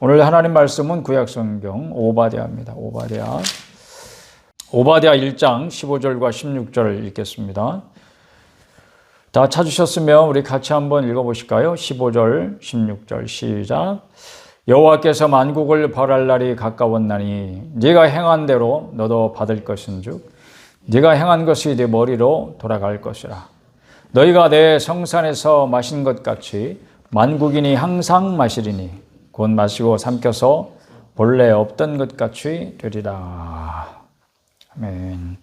오늘 하나님 말씀은 구약성경 오바댜입니다. 오바댜 1장 15절과 16절을 읽겠습니다. 다 찾으셨으면 우리 같이 한번 읽어보실까요? 15절, 16절 시작. 여호와께서 만국을 벌할 날이 가까웠나니 네가 행한 대로 너도 받을 것인즉 네가 행한 것이 네 머리로 돌아갈 것이라. 너희가 내 성산에서 마신 것 같이 만국인이 항상 마시리니 곧 마시고 삼켜서 본래 없던 것 같이 되리라. 아멘.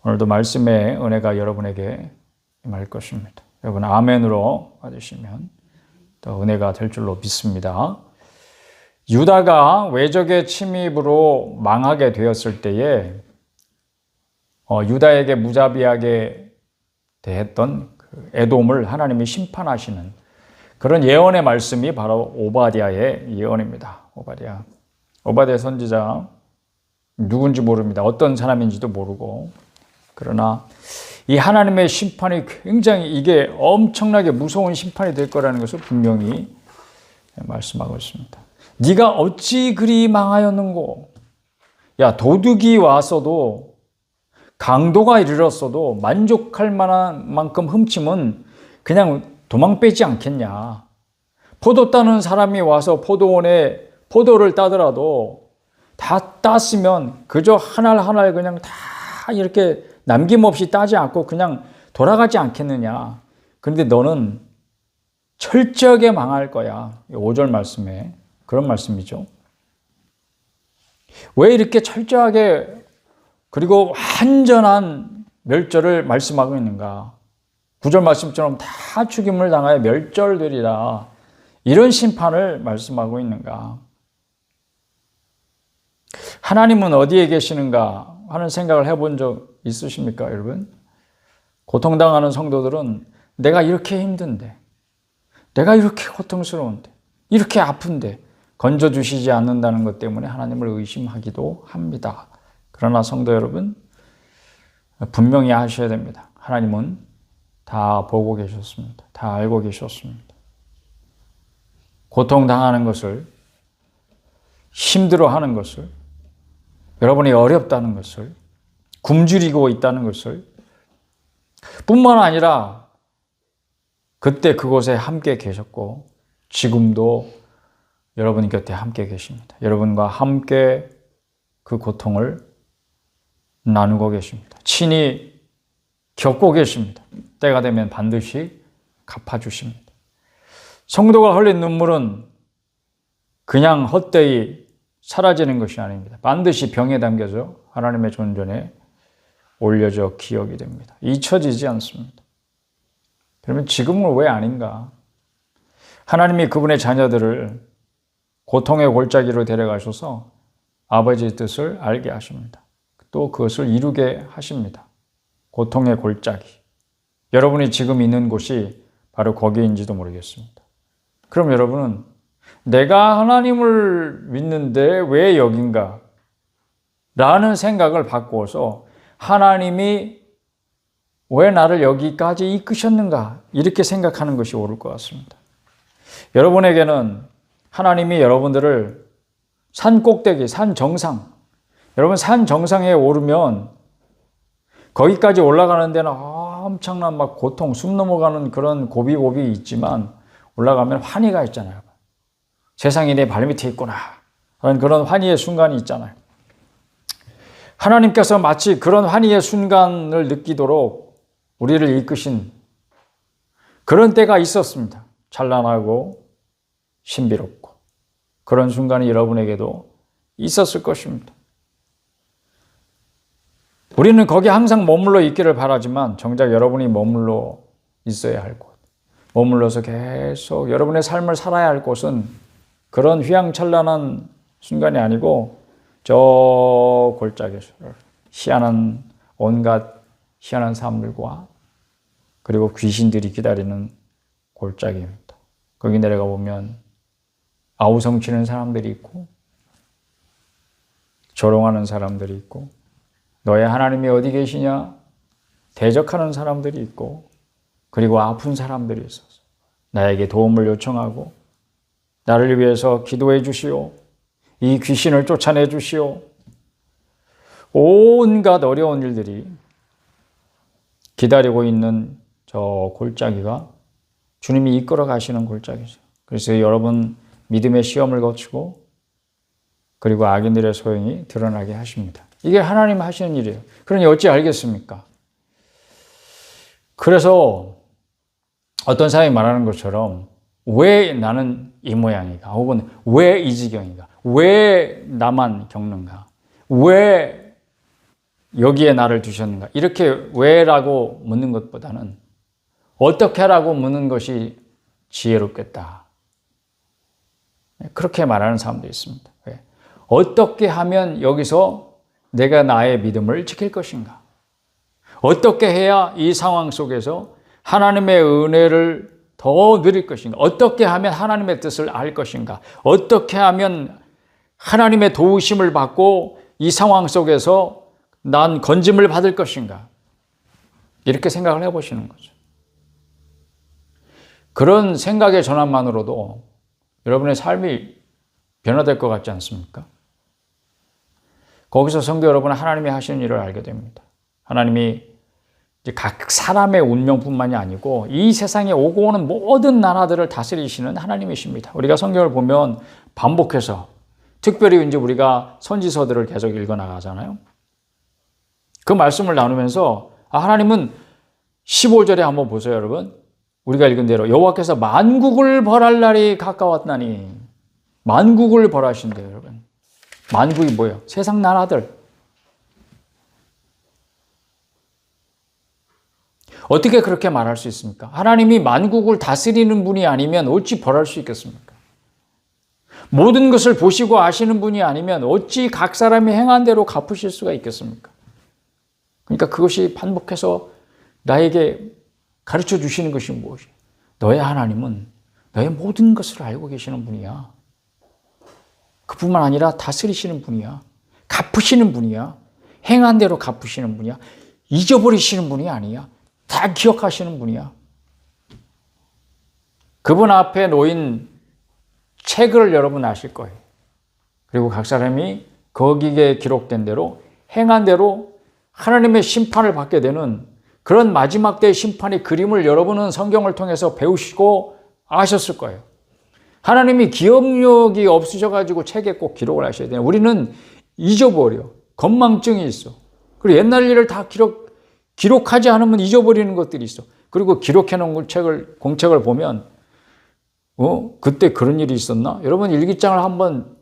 오늘도 말씀의 은혜가 여러분에게 임할 것입니다. 여러분 아멘으로 받으시면 더 은혜가 될 줄로 믿습니다. 유다가 외적의 침입으로 망하게 되었을 때에 유다에게 무자비하게 대했던 그 에돔을 하나님이 심판하시는 그런 예언의 말씀이 바로 오바댜의 예언입니다. 오바댜 선지자 누군지 모릅니다. 어떤 사람인지도 모르고. 그러나 이 하나님의 심판이 굉장히 이게 엄청나게 무서운 심판이 될 거라는 것을 분명히 말씀하고 있습니다. 네가 어찌 그리 망하였는고. 야, 도둑이 왔어도 강도가 이르렀어도 만족할 만한 만큼 훔치면 그냥 도망 빼지 않겠냐. 포도 따는 사람이 와서 포도원에 포도를 따더라도 다 땄으면 그저 한 알 한 알 그냥 다 이렇게 남김없이 따지 않고 그냥 돌아가지 않겠느냐. 그런데 너는 철저하게 망할 거야. 5절 말씀에 그런 말씀이죠. 왜 이렇게 철저하게 그리고 완전한 멸절을 말씀하고 있는가? 9절 말씀처럼 다 죽임을 당하여 멸절되리라. 이런 심판을 말씀하고 있는가? 하나님은 어디에 계시는가 하는 생각을 해본 적 있으십니까, 여러분? 고통당하는 성도들은 내가 이렇게 힘든데, 내가 이렇게 고통스러운데, 이렇게 아픈데 건져주시지 않는다는 것 때문에 하나님을 의심하기도 합니다. 그러나 성도 여러분, 분명히 아셔야 됩니다. 하나님은 다 보고 계셨습니다. 다 알고 계셨습니다. 고통당하는 것을, 힘들어하는 것을, 여러분이 어렵다는 것을, 굶주리고 있다는 것을 뿐만 아니라 그때 그곳에 함께 계셨고 지금도 여러분 곁에 함께 계십니다. 여러분과 함께 그 고통을 나누고 계십니다. 친히 겪고 계십니다. 때가 되면 반드시 갚아주십니다. 성도가 흘린 눈물은 그냥 헛되이 사라지는 것이 아닙니다. 반드시 병에 담겨져 하나님의 존전에 올려져 기억이 됩니다. 잊혀지지 않습니다. 그러면 지금은 왜 아닌가? 하나님이 그분의 자녀들을 고통의 골짜기로 데려가셔서 아버지의 뜻을 알게 하십니다. 또 그것을 이루게 하십니다. 고통의 골짜기. 여러분이 지금 있는 곳이 바로 거기인지도 모르겠습니다. 그럼 여러분은 내가 하나님을 믿는데 왜 여긴가? 라는 생각을 바꾸어서 하나님이 왜 나를 여기까지 이끄셨는가? 이렇게 생각하는 것이 옳을 것 같습니다. 여러분에게는 하나님이 여러분들을 산 꼭대기, 산 정상, 여러분 산 정상에 오르면 거기까지 올라가는 데는 엄청난 막 고통, 숨 넘어가는 그런 고비고비 있지만 올라가면 환희가 있잖아요. 세상이 내 발밑에 있구나 하는 그런 환희의 순간이 있잖아요. 하나님께서 마치 그런 환희의 순간을 느끼도록 우리를 이끄신 그런 때가 있었습니다. 찬란하고 신비롭고 그런 순간이 여러분에게도 있었을 것입니다. 우리는 거기 항상 머물러 있기를 바라지만 정작 여러분이 머물러 있어야 할 곳, 머물러서 계속 여러분의 삶을 살아야 할 곳은 그런 휘황찬란한 순간이 아니고 저 골짜기에서 희한한 온갖 희한한 사람들과 그리고 귀신들이 기다리는 골짜기입니다. 거기 내려가 보면 아우성치는 사람들이 있고 조롱하는 사람들이 있고 너의 하나님이 어디 계시냐 대적하는 사람들이 있고 그리고 아픈 사람들이 있어서 나에게 도움을 요청하고 나를 위해서 기도해 주시오. 이 귀신을 쫓아내 주시오. 온갖 어려운 일들이 기다리고 있는 저 골짜기가 주님이 이끌어 가시는 골짜기죠. 그래서 여러분 믿음의 시험을 거치고 그리고 악인들의 소용이 드러나게 하십니다. 이게 하나님 하시는 일이에요. 그러니 어찌 알겠습니까? 그래서 어떤 사람이 말하는 것처럼 왜 나는 이 모양인가? 혹은 왜 이 지경인가? 왜 나만 겪는가? 왜 여기에 나를 두셨는가? 이렇게 왜라고 묻는 것보다는 어떻게라고 묻는 것이 지혜롭겠다. 그렇게 말하는 사람도 있습니다. 어떻게 하면 여기서 내가 나의 믿음을 지킬 것인가? 어떻게 해야 이 상황 속에서 하나님의 은혜를 더 누릴 것인가? 어떻게 하면 하나님의 뜻을 알 것인가? 어떻게 하면 하나님의 도우심을 받고 이 상황 속에서 난 건짐을 받을 것인가? 이렇게 생각을 해보시는 거죠. 그런 생각의 전환만으로도 여러분의 삶이 변화될 것 같지 않습니까? 거기서 성도 여러분은 하나님이 하시는 일을 알게 됩니다. 하나님이 이제 각 사람의 운명뿐만이 아니고 이 세상에 오고 오는 모든 나라들을 다스리시는 하나님이십니다. 우리가 성경을 보면 반복해서 특별히 이제 우리가 선지서들을 계속 읽어 나가잖아요. 그 말씀을 나누면서 하나님은 15절에 한번 보세요, 여러분. 우리가 읽은 대로 여호와께서 만국을 벌할 날이 가까웠나니 만국을 벌하신대요, 여러분. 만국이 뭐예요? 세상 나라들. 어떻게 그렇게 말할 수 있습니까? 하나님이 만국을 다스리는 분이 아니면 어찌 벌할 수 있겠습니까? 모든 것을 보시고 아시는 분이 아니면 어찌 각 사람이 행한 대로 갚으실 수가 있겠습니까? 그러니까 그것이 반복해서 나에게 가르쳐 주시는 것이 무엇이에요? 너의 하나님은 너의 모든 것을 알고 계시는 분이야. 그뿐만 아니라 다스리시는 분이야. 갚으시는 분이야. 행한 대로 갚으시는 분이야. 잊어버리시는 분이 아니야. 다 기억하시는 분이야. 그분 앞에 놓인 책을 여러분 아실 거예요. 그리고 각 사람이 거기에 기록된 대로 행한 대로 하나님의 심판을 받게 되는 그런 마지막 때의 심판의 그림을 여러분은 성경을 통해서 배우시고 아셨을 거예요. 하나님이 기억력이 없으셔가지고 책에 꼭 기록을 하셔야 돼요. 우리는 잊어버려. 건망증이 있어. 그리고 옛날 일을 다 기록하지 않으면 잊어버리는 것들이 있어. 그리고 기록해 놓은 공책을 보면 그때 그런 일이 있었나? 여러분 일기장을 한번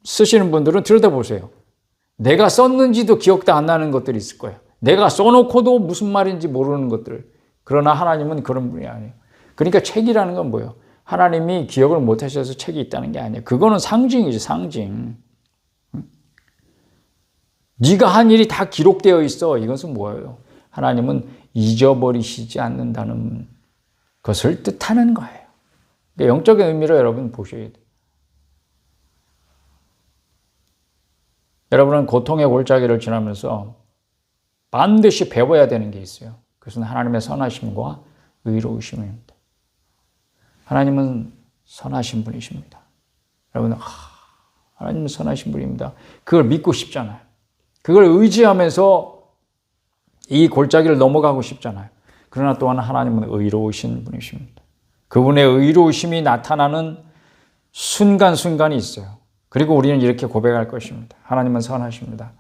쓰시는 분들은 들여다보세요. 내가 썼는지도 기억도 안 나는 것들이 있을 거예요. 내가 써놓고도 무슨 말인지 모르는 것들. 그러나 하나님은 그런 분이 아니에요. 그러니까 책이라는 건 뭐예요? 하나님이 기억을 못 하셔서 책이 있다는 게 아니에요. 그거는 상징이지, 상징. 네가 한 일이 다 기록되어 있어. 이것은 뭐예요? 하나님은 잊어버리시지 않는다는 것을 뜻하는 거예요. 그러니까 영적인 의미로 여러분 보셔야 돼요. 여러분은 고통의 골짜기를 지나면서 반드시 배워야 되는 게 있어요. 그것은 하나님의 선하심과 의로우심입니다. 하나님은 선하신 분이십니다. 여러분, 하나님은 선하신 분입니다. 그걸 믿고 싶잖아요. 그걸 의지하면서 이 골짜기를 넘어가고 싶잖아요. 그러나 또한 하나님은 의로우신 분이십니다. 그분의 의로우심이 나타나는 순간순간이 있어요. 그리고 우리는 이렇게 고백할 것입니다. 하나님은 선하십니다.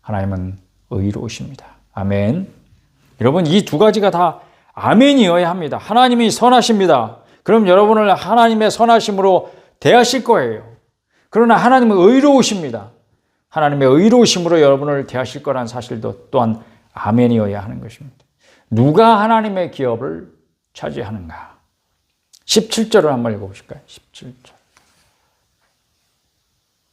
하나님은 의로우십니다. 아멘. 여러분, 이 두 가지가 다 아멘이어야 합니다. 하나님이 선하십니다. 그럼 여러분을 하나님의 선하심으로 대하실 거예요. 그러나 하나님은 의로우십니다. 하나님의 의로우심으로 여러분을 대하실 거란 사실도 또한 아멘이어야 하는 것입니다. 누가 하나님의 기업을 차지하는가? 17절을 한번 읽어보실까요? 17절.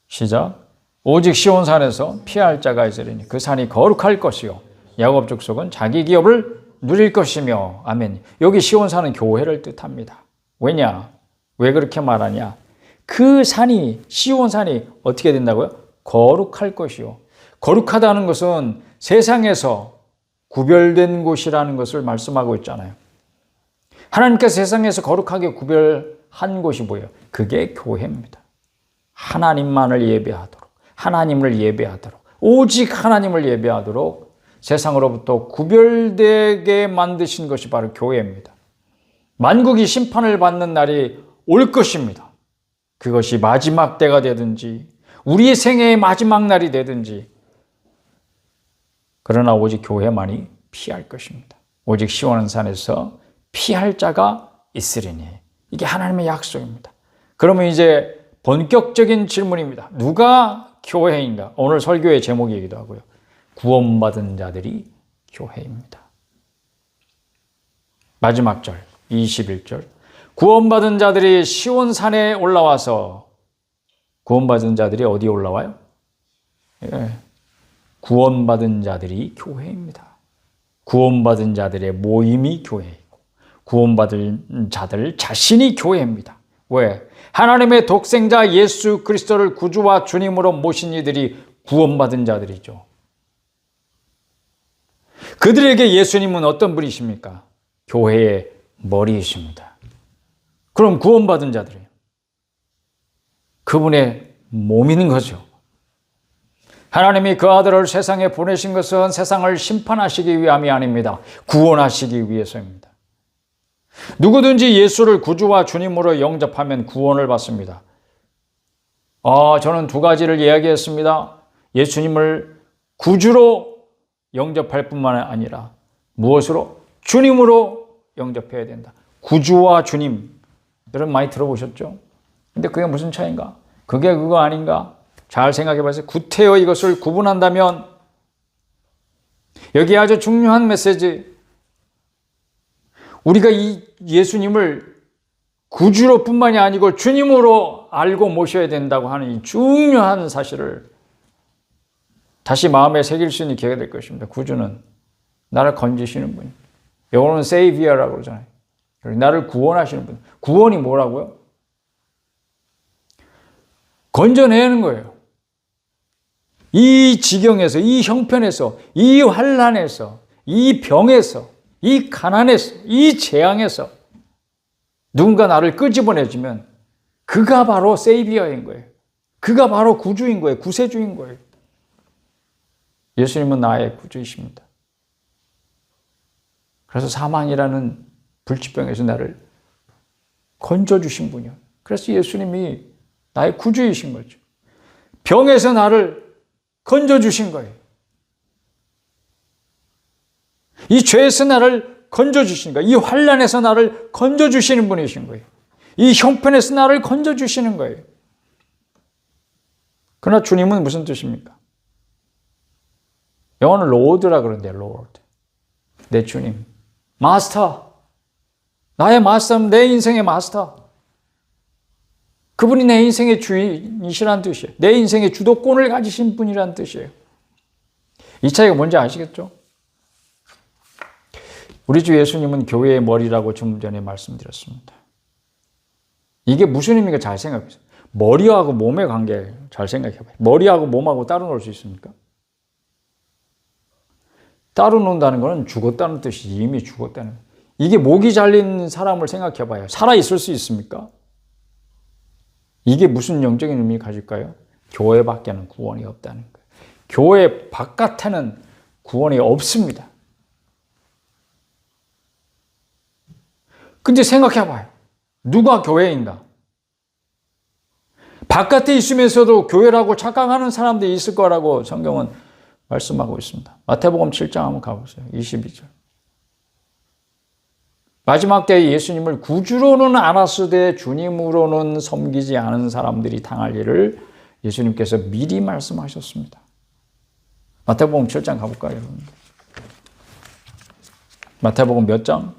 시작. 오직 시온산에서 피할 자가 있으리니 그 산이 거룩할 것이요 야곱 족속은 자기 기업을 누릴 것이며. 아멘. 여기 시온산은 교회를 뜻합니다. 왜냐? 왜 그렇게 말하냐? 그 산이, 시온산이 어떻게 된다고요? 거룩할 것이요. 거룩하다는 것은 세상에서 구별된 곳이라는 것을 말씀하고 있잖아요. 하나님께서 세상에서 거룩하게 구별하신 한 곳이 뭐예요? 그게 교회입니다. 하나님만을 예배하도록, 하나님을 예배하도록, 오직 하나님을 예배하도록 세상으로부터 구별되게 만드신 것이 바로 교회입니다. 만국이 심판을 받는 날이 올 것입니다. 그것이 마지막 때가 되든지 우리의 생애의 마지막 날이 되든지, 그러나 오직 교회만이 피할 것입니다. 오직 시온의 산에서 피할 자가 있으리니. 이게 하나님의 약속입니다. 그러면 이제 본격적인 질문입니다. 누가 교회인가? 오늘 설교의 제목이기도 하고요. 구원받은 자들이 교회입니다. 마지막 절 21절, 구원받은 자들이 시온산에 올라와서, 구원받은 자들이 어디에 올라와요? 구원받은 자들이 교회입니다. 구원받은 자들의 모임이 교회이고 구원받은 자들 자신이 교회입니다. 왜? 하나님의 독생자 예수 그리스도를 구주와 주님으로 모신 이들이 구원받은 자들이죠. 그들에게 예수님은 어떤 분이십니까? 교회의 머리이십니다. 그럼 구원받은 자들이에요. 그분의 몸인 거죠. 하나님이 그 아들을 세상에 보내신 것은 세상을 심판하시기 위함이 아닙니다. 구원하시기 위해서입니다. 누구든지 예수를 구주와 주님으로 영접하면 구원을 받습니다. 저는 두 가지를 이야기했습니다. 예수님을 구주로 영접할 뿐만 아니라 무엇으로? 주님으로 영접해야 된다. 구주와 주님. 여러분 많이 들어보셨죠? 근데 그게 무슨 차이인가? 그게 그거 아닌가? 잘 생각해 보세요. 구태여 이것을 구분한다면 여기 아주 중요한 메시지, 우리가 이 예수님을 구주로 뿐만이 아니고 주님으로 알고 모셔야 된다고 하는 이 중요한 사실을 다시 마음에 새길 수 있는 기회가 될 것입니다. 구주는 나를 건지시는 분, 영어로는 Savior라고 그러잖아요. 나를 구원하시는 분. 구원이 뭐라고요? 건져내는 거예요. 이 지경에서, 이 형편에서, 이 환난에서, 이 병에서, 이 가난에서, 이 재앙에서 누군가 나를 끄집어내주면 그가 바로 세이비어인 거예요. 그가 바로 구주인 거예요. 구세주인 거예요. 예수님은 나의 구주이십니다. 그래서 사망이라는 불치병에서 나를 건져주신 분이요. 그래서 예수님이 나의 구주이신 거죠. 병에서 나를 건져주신 거예요. 이 죄에서 나를 건져주신 거예요. 이 환난에서 나를 건져주시는 분이신 거예요. 이 형편에서 나를 건져주시는 거예요. 그러나 주님은 무슨 뜻입니까? 영어는 로드라 그러는데, 로드. 내 주님. 마스터. 나의 마스터는 내 인생의 마스터. 그분이 내 인생의 주인이시란 뜻이에요. 내 인생의 주도권을 가지신 분이란 뜻이에요. 이 차이가 뭔지 아시겠죠? 우리 주 예수님은 교회의 머리라고 좀 전에 말씀드렸습니다. 이게 무슨 의미인가 잘 생각해 보세요. 머리하고 몸의 관계 잘 생각해 봐요. 머리하고 몸하고 따로 놀 수 있습니까? 따로 논다는 것은 죽었다는 뜻이, 이미 죽었다는 거예요. 이게 목이 잘린 사람을 생각해 봐요. 살아있을 수 있습니까? 이게 무슨 영적인 의미를 가질까요? 교회 밖에는 구원이 없다는 거예요. 교회 바깥에는 구원이 없습니다. 근데 생각해 봐요. 누가 교회인가? 바깥에 있으면서도 교회라고 착각하는 사람들이 있을 거라고 성경은 말씀하고 있습니다. 마태복음 7장 한번 가보세요. 22절. 마지막 때에 예수님을 구주로는 알았으되 주님으로는 섬기지 않은 사람들이 당할 일을 예수님께서 미리 말씀하셨습니다. 마태복음 7장 가볼까요, 여러분? 마태복음 몇 장?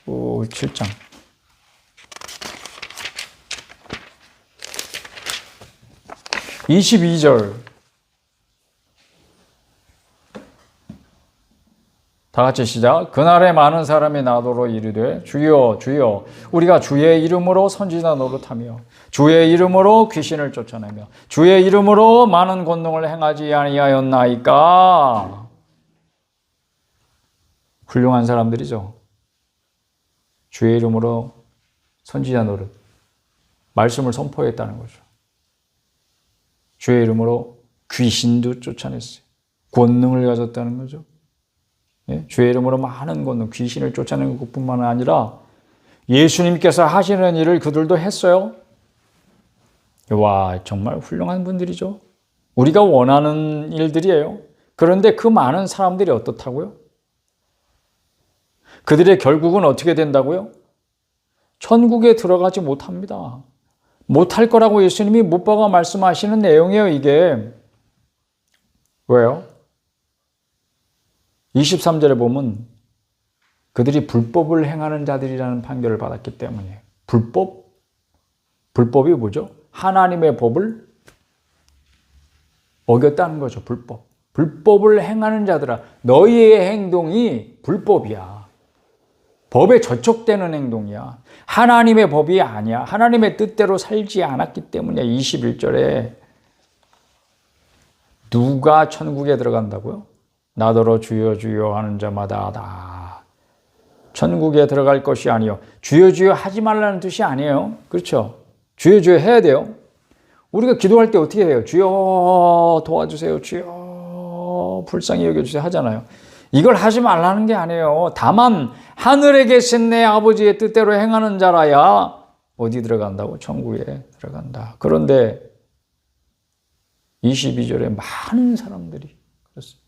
7장. 22절. 다 같이 시작. 그날에 많은 사람이 나더러 이르되 주여 주여 우리가 주의 이름으로 선지자 노릇하며 주의 이름으로 귀신을 쫓아내며 주의 이름으로 많은 권능을 행하지 아니하였나이까. 훌륭한 사람들이죠. 주의 이름으로 선지자 노릇. 말씀을 선포했다는 거죠. 주의 이름으로 귀신도 쫓아냈어요. 권능을 가졌다는 거죠. 예? 주의 이름으로 많은 권능, 귀신을 쫓아낸 것뿐만 아니라 예수님께서 하시는 일을 그들도 했어요. 와, 정말 훌륭한 분들이죠. 우리가 원하는 일들이에요. 그런데 그 많은 사람들이 어떻다고요? 그들의 결국은 어떻게 된다고요? 천국에 들어가지 못합니다. 못할 거라고 예수님이 못 박아 말씀하시는 내용이에요, 이게. 왜요? 23절에 보면 그들이 불법을 행하는 자들이라는 판결을 받았기 때문이에요. 불법이 뭐죠? 하나님의 법을 어겼다는 거죠, 불법. 불법을 행하는 자들아, 너희의 행동이 불법이야. 법에 저촉되는 행동이야. 하나님의 법이 아니야. 하나님의 뜻대로 살지 않았기 때문에 21절에 누가 천국에 들어간다고요? 나더러 주여 주여 하는 자마다 다 천국에 들어갈 것이 아니요. 주여 주여 하지 말라는 뜻이 아니에요. 그렇죠? 주여 주여 해야 돼요. 우리가 기도할 때 어떻게 해요? 주여 도와주세요. 주여 불쌍히 여겨주세요 하잖아요. 이걸 하지 말라는 게 아니에요. 다만 하늘에 계신 내 아버지의 뜻대로 행하는 자라야 어디 들어간다고? 천국에 들어간다. 그런데 22절에 많은 사람들이 그렇습니다.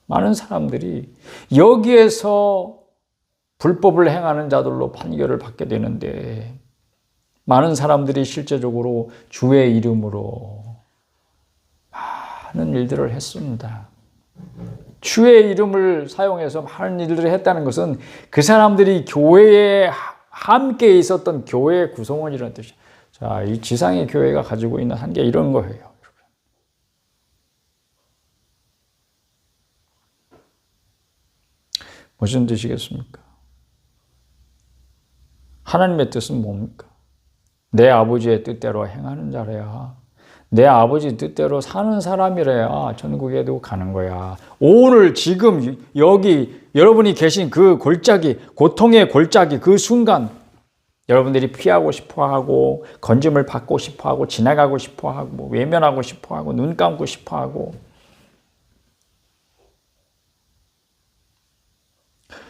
많은 사람들이 여기에서 불법을 행하는 자들로 판결을 받게 되는데 많은 사람들이 실제적으로 주의 이름으로 많은 일들을 했습니다. 주의 이름을 사용해서 많은 일들을 했다는 것은 그 사람들이 교회에 함께 있었던 교회의 구성원이라는 뜻이에요. 자, 이 지상의 교회가 가지고 있는 한계 이런 거예요. 무슨 뜻이겠습니까? 하나님의 뜻은 뭡니까? 내 아버지의 뜻대로 행하는 자래야. 내 아버지 뜻대로 사는 사람이래야 천국에도 가는 거야. 오늘 지금 여기 여러분이 계신 그 골짜기, 고통의 골짜기 그 순간 여러분들이 피하고 싶어하고 건짐을 받고 싶어하고 지나가고 싶어하고 외면하고 싶어하고 눈 감고 싶어하고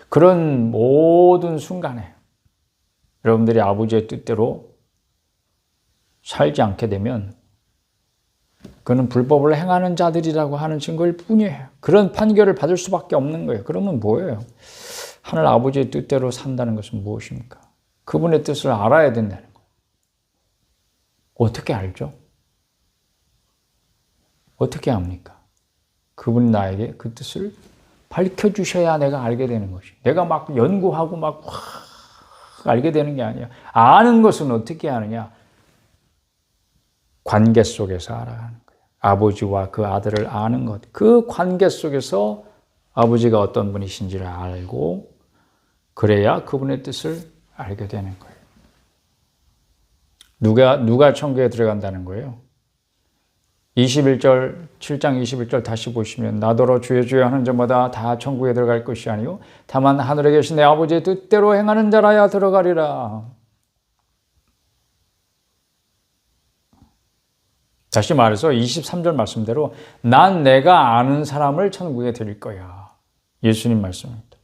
그런 모든 순간에 여러분들이 아버지의 뜻대로 살지 않게 되면 그는 불법을 행하는 자들이라고 하는 증거일 뿐이에요. 그런 판결을 받을 수밖에 없는 거예요. 그러면 뭐예요? 하늘 아버지의 뜻대로 산다는 것은 무엇입니까? 그분의 뜻을 알아야 된다는 거예요. 어떻게 알죠? 어떻게 압니까? 그분이 나에게 그 뜻을 밝혀주셔야 내가 알게 되는 것이. 내가 막 연구하고 막 알게 되는 게 아니야. 아는 것은 어떻게 아느냐? 관계 속에서 알아가는 거예요. 아버지와 그 아들을 아는 것. 그 관계 속에서 아버지가 어떤 분이신지를 알고 그래야 그분의 뜻을 알게 되는 거예요. 누가 천국에 들어간다는 거예요? 21절, 7장 21절 다시 보시면 나더러 주여 주여 하는 자마다 다 천국에 들어갈 것이 아니요 다만 하늘에 계신 내 아버지의 뜻대로 행하는 자라야 들어가리라. 다시 말해서 23절 말씀대로 난 내가 아는 사람을 천국에 드릴 거야. 예수님 말씀입니다.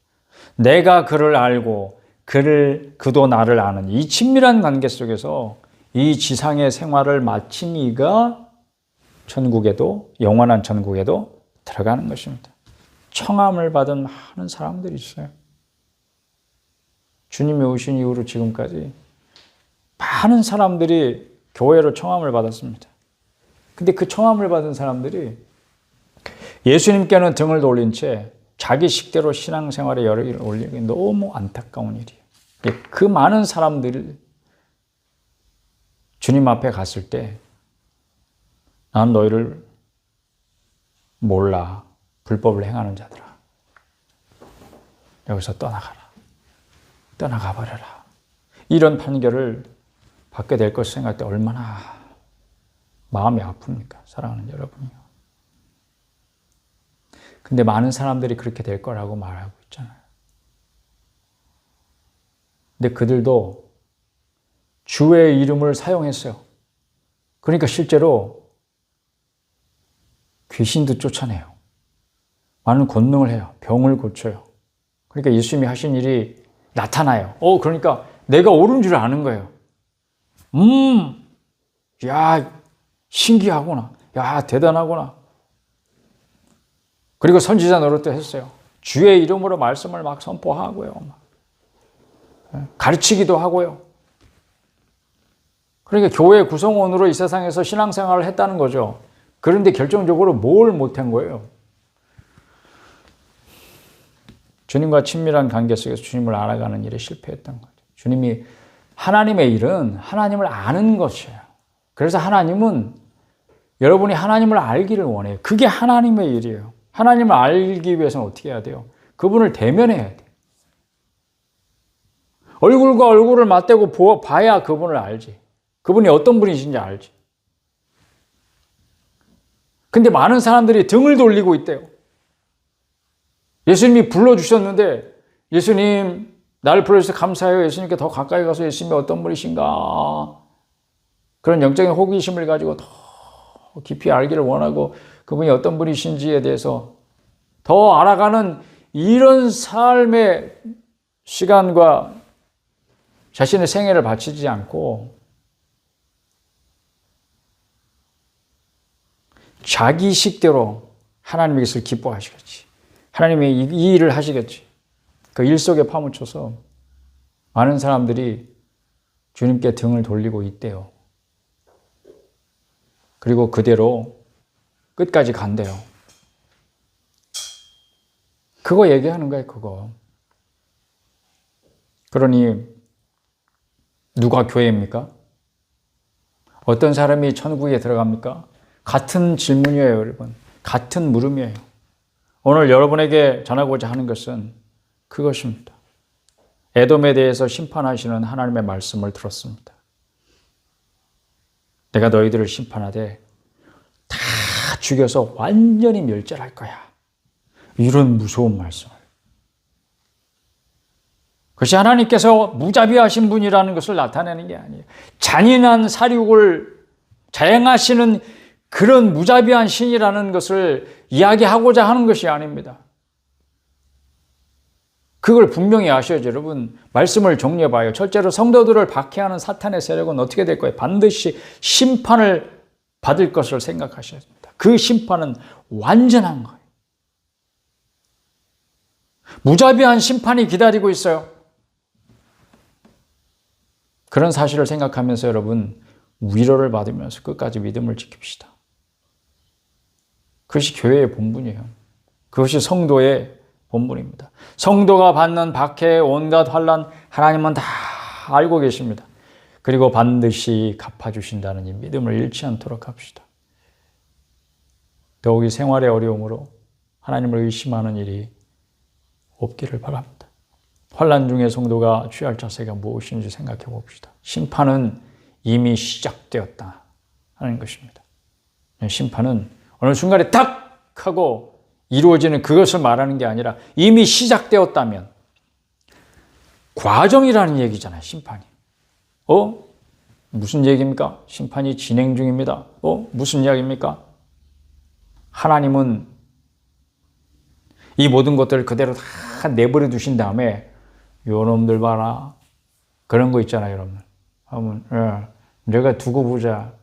내가 그를 알고 그도 나를 아는 이 친밀한 관계 속에서 이 지상의 생활을 마친 이가 천국에도 영원한 천국에도 들어가는 것입니다. 청함을 받은 많은 사람들이 있어요. 주님이 오신 이후로 지금까지 많은 사람들이 교회로 청함을 받았습니다. 근데 그 청함을 받은 사람들이 예수님께는 등을 돌린 채 자기 식대로 신앙생활에 열을 올리기 너무 안타까운 일이에요. 그 많은 사람들이 주님 앞에 갔을 때 난 너희를 몰라. 불법을 행하는 자들아. 여기서 떠나가라. 떠나가 버려라. 이런 판결을 받게 될 것을 생각할 때 얼마나 마음이 아픕니까? 사랑하는 여러분이요. 근데 많은 사람들이 그렇게 될 거라고 말하고 있잖아요. 근데 그들도 주의 이름을 사용했어요. 그러니까 실제로 귀신도 쫓아내요. 많은 권능을 해요. 병을 고쳐요. 그러니까 예수님이 하신 일이 나타나요. 그러니까 내가 옳은 줄 아는 거예요. 야, 신기하구나. 야, 대단하구나. 그리고 선지자 노릇도 했어요. 주의 이름으로 말씀을 막 선포하고요. 가르치기도 하고요. 그러니까 교회 구성원으로 이 세상에서 신앙생활을 했다는 거죠. 그런데 결정적으로 뭘 못한 거예요? 주님과 친밀한 관계 속에서 주님을 알아가는 일에 실패했던 거죠. 하나님의 일은 하나님을 아는 것이에요. 그래서 하나님은 여러분이 하나님을 알기를 원해요. 그게 하나님의 일이에요. 하나님을 알기 위해서는 어떻게 해야 돼요? 그분을 대면해야 돼요. 얼굴과 얼굴을 맞대고 봐야 그분을 알지. 그분이 어떤 분이신지 알지. 근데 많은 사람들이 등을 돌리고 있대요. 예수님이 불러주셨는데, 예수님, 나를 불러주셔서 감사해요. 예수님께 더 가까이 가서 예수님이 어떤 분이신가. 그런 영적인 호기심을 가지고 더 깊이 알기를 원하고 그분이 어떤 분이신지에 대해서 더 알아가는 이런 삶의 시간과 자신의 생애를 바치지 않고 자기식대로 하나님의 것을 기뻐하시겠지. 하나님이 이 일을 하시겠지. 그 일 속에 파묻혀서 많은 사람들이 주님께 등을 돌리고 있대요. 그리고 그대로 끝까지 간대요. 그거 얘기하는 거예요, 그거. 그러니 누가 교회입니까? 어떤 사람이 천국에 들어갑니까? 같은 질문이에요, 여러분. 같은 물음이에요. 오늘 여러분에게 전하고자 하는 것은 그것입니다. 에돔에 대해서 심판하시는 하나님의 말씀을 들었습니다. 내가 너희들을 심판하되 다 죽여서 완전히 멸절할 거야. 이런 무서운 말씀을. 그것이 하나님께서 무자비하신 분이라는 것을 나타내는 게 아니에요. 잔인한 사륙을 자행하시는 그런 무자비한 신이라는 것을 이야기하고자 하는 것이 아닙니다. 그걸 분명히 아셔야죠. 여러분, 말씀을 정리해봐요. 첫째로 성도들을 박해하는 사탄의 세력은 어떻게 될 거예요? 반드시 심판을 받을 것을 생각하셔야 됩니다. 그 심판은 완전한 거예요. 무자비한 심판이 기다리고 있어요. 그런 사실을 생각하면서 여러분, 위로를 받으면서 끝까지 믿음을 지킵시다. 그것이 교회의 본분이에요. 그것이 성도의 본분입니다. 성도가 받는 박해, 온갖 환난 하나님은 다 알고 계십니다. 그리고 반드시 갚아주신다는 이 믿음을 잃지 않도록 합시다. 더욱이 생활의 어려움으로 하나님을 의심하는 일이 없기를 바랍니다. 환난 중에 성도가 취할 자세가 무엇인지 생각해 봅시다. 심판은 이미 시작되었다 하는 것입니다. 심판은 어느 순간에 탁 하고 이루어지는 그것을 말하는 게 아니라 이미 시작되었다면 과정이라는 얘기잖아요. 심판이. 무슨 얘기입니까? 심판이 진행 중입니다. 무슨 이야기입니까? 하나님은 이 모든 것들을 그대로 다 내버려 두신 다음에 요놈들 봐라. 그런 거 있잖아요, 여러분. 하면 내가 두고 보자.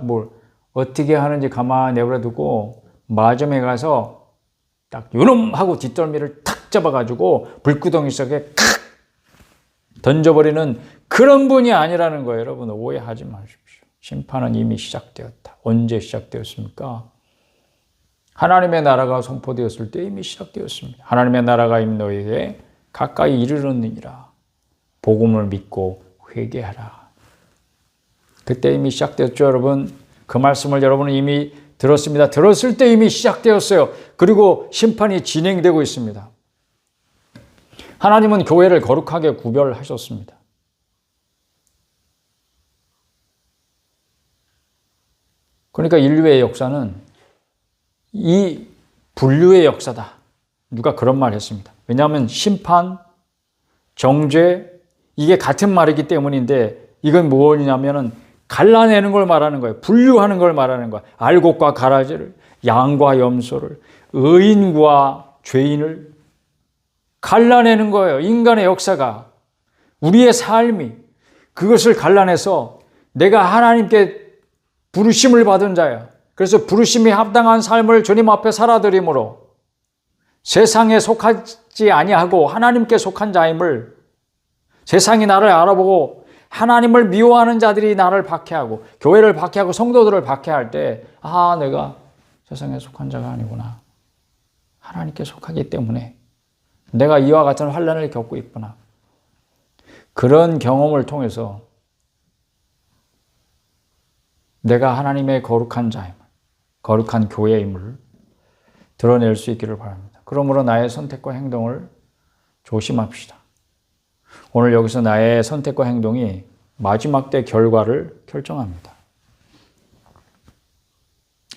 뭘 어떻게 하는지 가만히 내버려 두고 마점에 가서 딱 요놈 하고 뒷덜미를 탁 잡아가지고 불구덩이 속에 칵 던져버리는 그런 분이 아니라는 거예요. 여러분, 오해하지 마십시오. 심판은 이미 시작되었다. 언제 시작되었습니까? 하나님의 나라가 선포되었을 때 이미 시작되었습니다. 하나님의 나라가 너희에게 가까이 이르렀느니라. 복음을 믿고 회개하라. 그때 이미 시작되었죠, 여러분. 그 말씀을 여러분은 이미 들었습니다. 들었을 때 이미 시작되었어요. 그리고 심판이 진행되고 있습니다. 하나님은 교회를 거룩하게 구별하셨습니다. 그러니까 인류의 역사는 이 분류의 역사다. 누가 그런 말 했습니다. 왜냐하면 심판, 정죄, 이게 같은 말이기 때문인데 이건 뭐냐면은 갈라내는 걸 말하는 거예요. 분류하는 걸 말하는 거야. 알곡과 가라지를, 양과 염소를, 의인과 죄인을 갈라내는 거예요. 인간의 역사가, 우리의 삶이 그것을 갈라내서 내가 하나님께 부르심을 받은 자야. 그래서 부르심이 합당한 삶을 주님 앞에 살아드림으로 세상에 속하지 아니하고 하나님께 속한 자임을, 세상이 나를 알아보고 하나님을 미워하는 자들이 나를 박해하고 교회를 박해하고 성도들을 박해할 때, 아, 내가 세상에 속한 자가 아니구나. 하나님께 속하기 때문에 내가 이와 같은 환난을 겪고 있구나. 그런 경험을 통해서 내가 하나님의 거룩한 자임을, 거룩한 교회임을 드러낼 수 있기를 바랍니다. 그러므로 나의 선택과 행동을 조심합시다. 오늘 여기서 나의 선택과 행동이 마지막 때 결과를 결정합니다.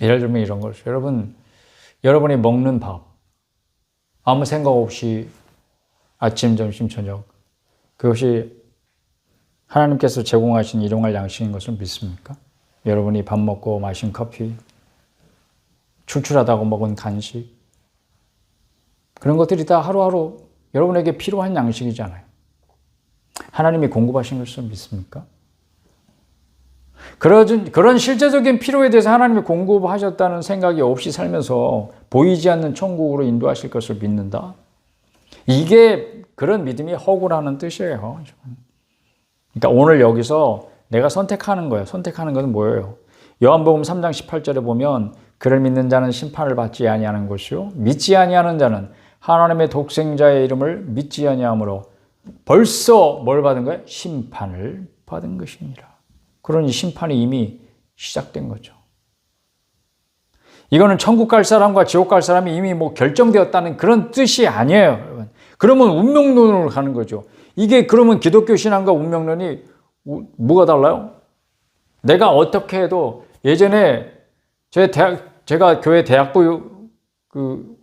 예를 들면 이런 거죠. 여러분이 먹는 밥, 아무 생각 없이 아침, 점심, 저녁, 그것이 하나님께서 제공하신 일용할 양식인 것을 믿습니까? 여러분이 밥 먹고 마신 커피, 출출하다고 먹은 간식, 그런 것들이 다 하루하루 여러분에게 필요한 양식이잖아요. 하나님이 공급하신 것을 믿습니까? 그런 실제적인 필요에 대해서 하나님이 공급하셨다는 생각이 없이 살면서 보이지 않는 천국으로 인도하실 것을 믿는다? 이게 그런 믿음이 허구라는 뜻이에요. 그러니까 오늘 여기서 내가 선택하는 거예요. 선택하는 것은 뭐예요? 요한복음 3장 18절에 보면 그를 믿는 자는 심판을 받지 아니하는 것이요 믿지 아니하는 자는 하나님의 독생자의 이름을 믿지 아니하므로 벌써 뭘 받은 거예요? 심판을 받은 것이니라. 그러니 심판이 이미 시작된 거죠. 이거는 천국 갈 사람과 지옥 갈 사람이 이미 뭐 결정되었다는 그런 뜻이 아니에요, 여러분. 그러면 운명론으로 가는 거죠. 이게 그러면 기독교 신앙과 운명론이 뭐가 달라요? 내가 어떻게 해도 예전에 제가 교회 대학부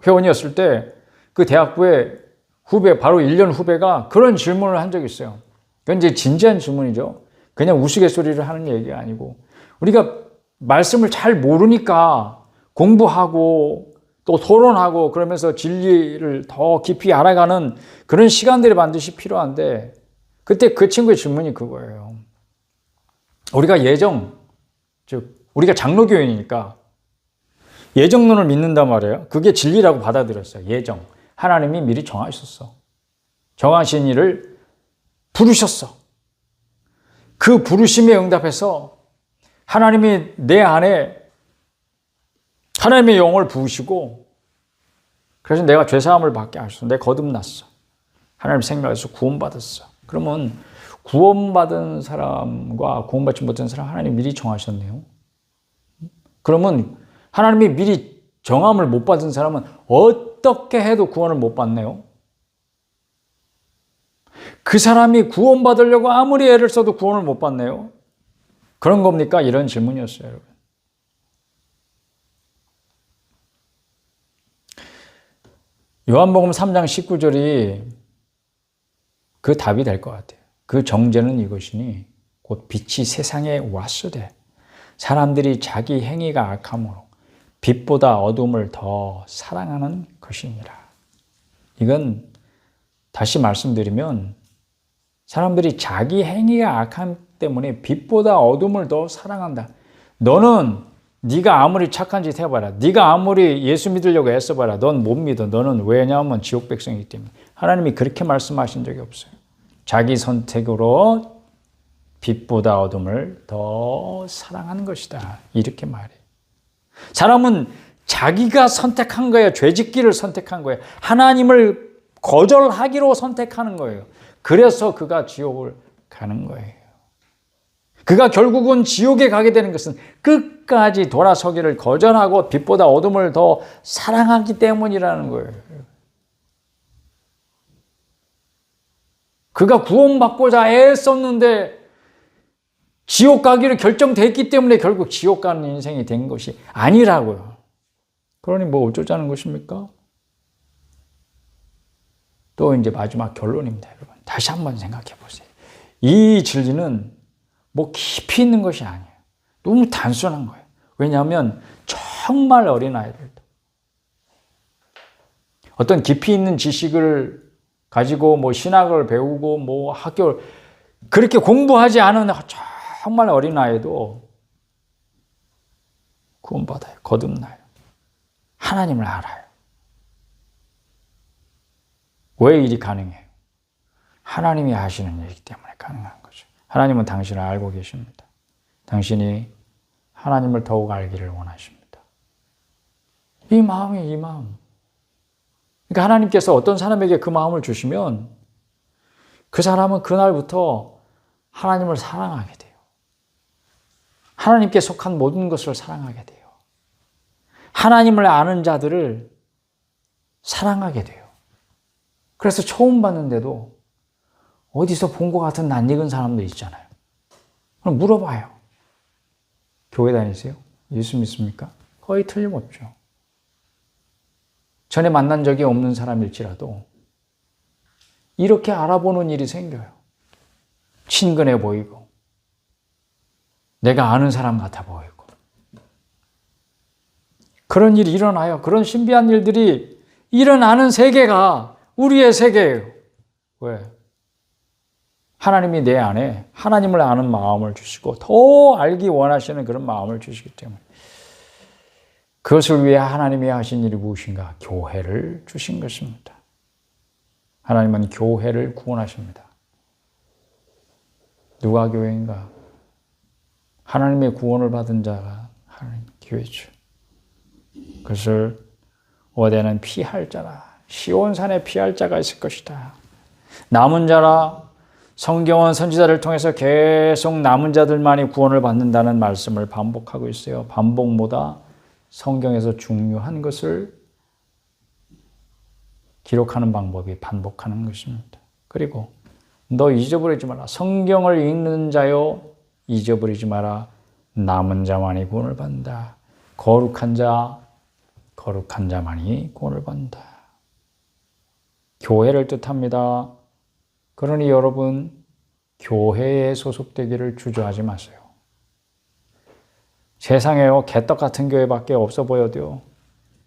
회원이었을 때 그 대학부의 후배, 바로 1년 후배가 그런 질문을 한 적이 있어요. 그건 이제 진지한 질문이죠. 그냥 우스갯소리를 하는 얘기가 아니고, 우리가 말씀을 잘 모르니까 공부하고 또 토론하고 그러면서 진리를 더 깊이 알아가는 그런 시간들이 반드시 필요한데, 그때 그 친구의 질문이 그거예요. 우리가 우리가 장로교인이니까 예정론을 믿는단 말이에요. 그게 진리라고 받아들였어요. 예정. 하나님이 미리 정하셨어. 정하신 일을 부르셨어. 그 부르심에 응답해서 하나님이 내 안에 하나님의 영을 부으시고, 그래서 내가 죄사함을 받게 하셨어. 내 거듭났어. 하나님 생명에서 구원받았어. 그러면 구원받은 사람과 구원받지 못한 사람 하나님 미리 정하셨네요. 그러면 하나님이 미리 정함을 못 받은 사람은 어떻게 해도 구원을 못 받네요. 그 사람이 구원받으려고 아무리 애를 써도 구원을 못 받네요. 그런 겁니까? 이런 질문이었어요, 여러분. 요한복음 3장 19절이 그 답이 될 것 같아요. 그 정죄는 이것이니 곧 빛이 세상에 왔으되 사람들이 자기 행위가 악함으로 빛보다 어둠을 더 사랑하는 것이니라. 이건 다시 말씀드리면 사람들이 자기 행위가 악함 때문에 빛보다 어둠을 더 사랑한다. 너는 네가 아무리 착한 짓 해봐라. 네가 아무리 예수 믿으려고 애써봐라. 넌 못 믿어. 너는 왜냐하면 지옥 백성이기 때문에. 하나님이 그렇게 말씀하신 적이 없어요. 자기 선택으로 빛보다 어둠을 더 사랑하는 것이다. 이렇게 말해요. 사람은 자기가 선택한 거예요. 죄짓기를 선택한 거예요. 하나님을 거절하기로 선택하는 거예요. 그래서 그가 지옥을 가는 거예요. 그가 결국은 지옥에 가게 되는 것은 끝까지 돌아서기를 거절하고 빛보다 어둠을 더 사랑하기 때문이라는 거예요. 그가 구원받고자 애썼는데 지옥 가기를 결정됐기 때문에 결국 지옥 가는 인생이 된 것이 아니라고요. 그러니 뭐 어쩌자는 것입니까? 또 이제 마지막 결론입니다, 여러분. 다시 한번 생각해 보세요. 이 진리는 뭐 깊이 있는 것이 아니에요. 너무 단순한 거예요. 왜냐하면 정말 어린아이들도 어떤 깊이 있는 지식을 가지고 뭐 신학을 배우고 뭐 학교를 그렇게 공부하지 않은 정말 어린아이도 구원받아요. 거듭나요. 하나님을 알아요. 왜 일이 가능해요? 하나님이 하시는 일이기 때문에 가능한 거죠. 하나님은 당신을 알고 계십니다. 당신이 하나님을 더욱 알기를 원하십니다. 이 마음이 이 마음. 그러니까 하나님께서 어떤 사람에게 그 마음을 주시면 그 사람은 그날부터 하나님을 사랑하게 돼요. 하나님께 속한 모든 것을 사랑하게 돼요. 하나님을 아는 자들을 사랑하게 돼요. 그래서 처음 봤는데도 어디서 본 것 같은 낯익은 사람도 있잖아요. 그럼 물어봐요. 교회 다니세요? 예수 믿습니까? 거의 틀림없죠. 전에 만난 적이 없는 사람일지라도 이렇게 알아보는 일이 생겨요. 친근해 보이고 내가 아는 사람 같아 보이고 그런 일이 일어나요. 그런 신비한 일들이 일어나는 세계가 우리의 세계예요. 왜? 하나님이 내 안에 하나님을 아는 마음을 주시고 더 알기 원하시는 그런 마음을 주시기 때문에 그것을 위해 하나님이 하신 일이 무엇인가? 교회를 주신 것입니다. 하나님은 교회를 구원하십니다. 누가 교회인가? 하나님의 구원을 받은 자가 하나님 교회죠. 그것을 오바댜는 피할 자라. 시온산에 피할 자가 있을 것이다. 남은 자라. 성경은 선지자를 통해서 계속 남은 자들만이 구원을 받는다는 말씀을 반복하고 있어요. 반복보다 성경에서 중요한 것을 기록하는 방법이 반복하는 것입니다. 그리고 너 잊어버리지 마라. 성경을 읽는 자요 잊어버리지 마라. 남은 자만이 구원을 받는다. 거룩한 자만이 구원을 받는다. 교회를 뜻합니다. 그러니 여러분 교회에 소속되기를 주저하지 마세요. 세상에요 개떡 같은 교회밖에 없어 보여도요.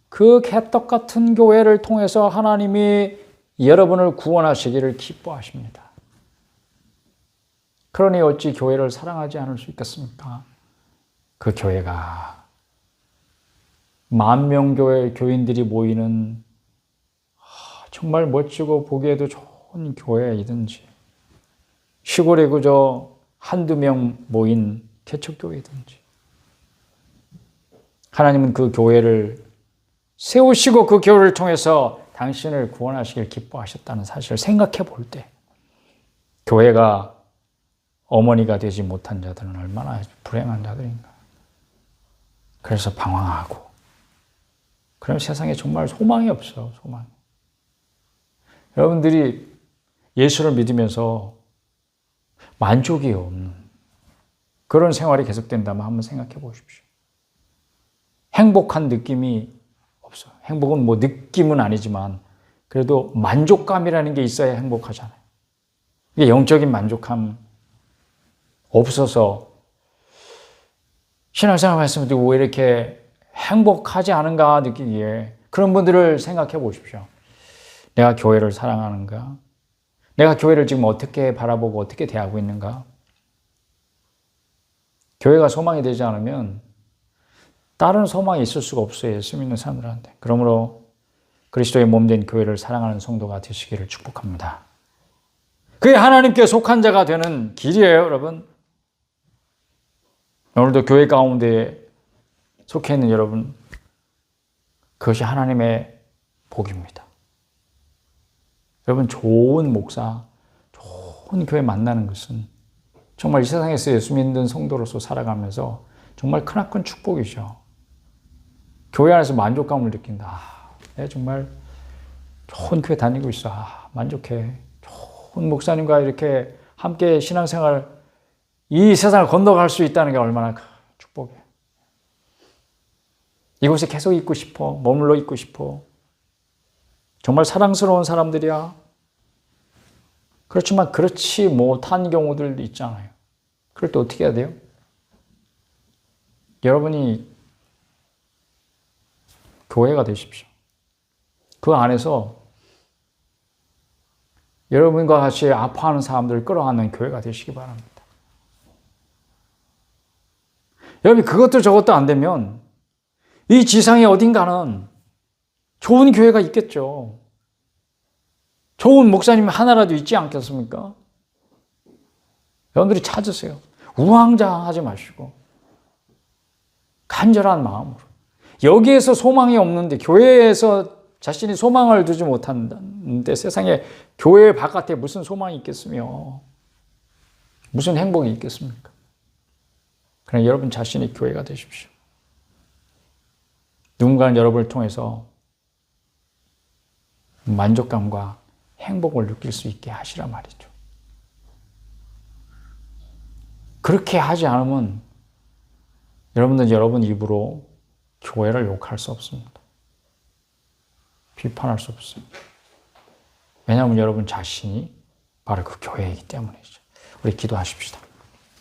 그 개떡 같은 교회를 통해서 하나님이 여러분을 구원하시기를 기뻐하십니다. 그러니 어찌 교회를 사랑하지 않을 수 있겠습니까? 그 교회가 만명교회 교인들이 모이는 정말 멋지고 보기에도 좋은 교회이든지 시골에 그저 한두 명 모인 개척교회이든지 하나님은 그 교회를 세우시고 그 교회를 통해서 당신을 구원하시길 기뻐하셨다는 사실을 생각해 볼 때 교회가 어머니가 되지 못한 자들은 얼마나 불행한 자들인가. 그래서 방황하고 그럼 세상에 정말 소망이 없어. 소망. 여러분들이 예수를 믿으면서 만족이 없는 그런 생활이 계속된다면 한번 생각해 보십시오. 행복한 느낌이 없어요. 행복은 뭐 느낌은 아니지만 그래도 만족감이라는 게 있어야 행복하잖아요. 이게 영적인 만족감 없어서 신앙생활 말씀을 듣고 왜 이렇게 행복하지 않은가 느끼기에 그런 분들을 생각해 보십시오. 내가 교회를 사랑하는가? 내가 교회를 지금 어떻게 바라보고 어떻게 대하고 있는가? 교회가 소망이 되지 않으면 다른 소망이 있을 수가 없어요. 예수 믿는 사람들한테. 그러므로 그리스도의 몸된 교회를 사랑하는 성도가 되시기를 축복합니다. 그게 하나님께 속한 자가 되는 길이에요, 여러분. 오늘도 교회 가운데 속해 있는 여러분, 그것이 하나님의 복입니다. 여러분, 좋은 목사, 좋은 교회 만나는 것은 정말 이 세상에서 예수 믿는 성도로서 살아가면서 정말 크나큰 축복이죠. 교회 안에서 만족감을 느낀다. 정말 좋은 교회 다니고 있어. 만족해. 좋은 목사님과 이렇게 함께 신앙생활, 이 세상을 건너갈 수 있다는 게 얼마나 축복이에요. 이곳에 계속 있고 싶어. 머물러 있고 싶어. 정말 사랑스러운 사람들이야. 그렇지만 그렇지 못한 경우들도 있잖아요. 그럴 때 어떻게 해야 돼요? 여러분이 교회가 되십시오. 그 안에서 여러분과 같이 아파하는 사람들을 끌어안는 교회가 되시기 바랍니다. 여러분이 그것도 저것도 안 되면 이 지상에 어딘가는 좋은 교회가 있겠죠. 좋은 목사님 하나라도 있지 않겠습니까? 여러분들이 찾으세요. 우왕좌왕하지 마시고 간절한 마음으로. 여기에서 소망이 없는데, 교회에서 자신이 소망을 두지 못하는데 세상에 교회 바깥에 무슨 소망이 있겠으며 무슨 행복이 있겠습니까? 그냥 여러분 자신이 교회가 되십시오. 누군가는 여러분을 통해서 만족감과 행복을 느낄 수 있게 하시란 말이죠. 그렇게 하지 않으면 여러분들 여러분 입으로 교회를 욕할 수 없습니다. 비판할 수 없습니다. 왜냐하면 여러분 자신이 바로 그 교회이기 때문이죠. 우리 기도하십시다.